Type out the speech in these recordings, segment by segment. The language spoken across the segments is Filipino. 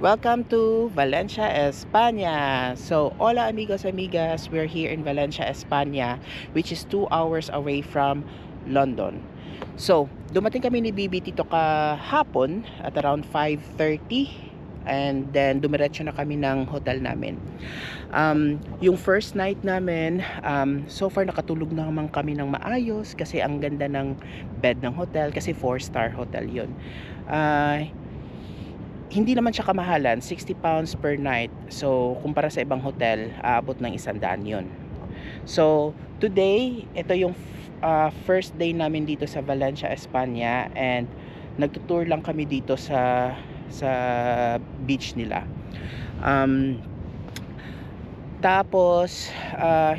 Welcome to Valencia, España. So, hola amigos, amigas. We're here in Valencia, España, which is 2 hours away from London. So, dumating kami ni Bibi dito kahapon at around 5:30, and then dumiretso na kami ng hotel namin. Yung first night namin, so far nakatulog na naman kami ng maayos kasi ang ganda ng bed ng hotel kasi 4-star hotel yun. Hindi naman siya kamahalan, 60 pounds per night. So, kumpara sa ibang hotel, aabot ng 100 yun. So, today, ito yung first day namin dito sa Valencia, España, and nagtutour lang kami dito sa beach nila. Tapos,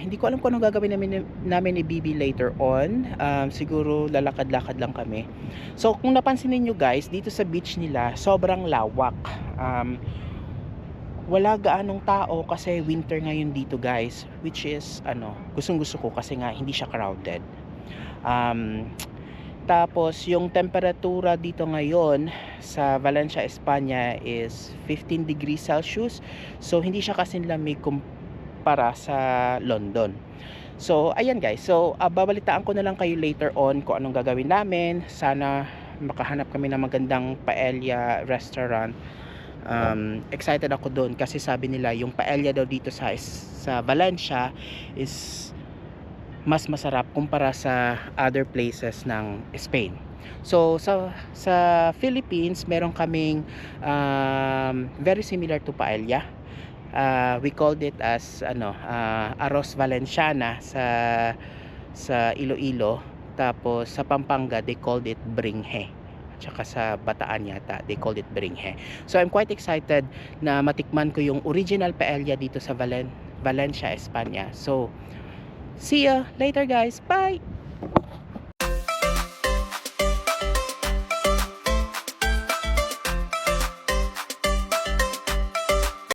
hindi ko alam kung anong gagawin namin ni Bibi later on. Siguro lalakad-lakad lang kami. So, kung napansin niyo guys, dito sa beach nila, sobrang lawak. Wala gaanong tao kasi winter ngayon dito guys. Which is, gustong-gusto ko kasi nga hindi siya crowded. Tapos, yung temperatura dito ngayon sa Valencia, España is 15 degrees Celsius. So, hindi siya kasing lamig para sa London. So, ayan guys. So, babalitaan ko na lang kayo later on kung anong gagawin namin. Sana makahanap kami ng magandang paella restaurant. Excited ako doon kasi sabi nila yung paella daw dito sa Valencia is mas masarap kumpara sa other places ng Spain. So, sa Philippines, meron kaming very similar to paella. We called it as arroz valenciana sa Iloilo. Tapos sa Pampanga they called it bringhe. Tsaka sa Bataan yata they called it bringhe. So I'm quite excited na matikman ko yung original paella dito sa Valencia, España. So see ya later guys. Bye.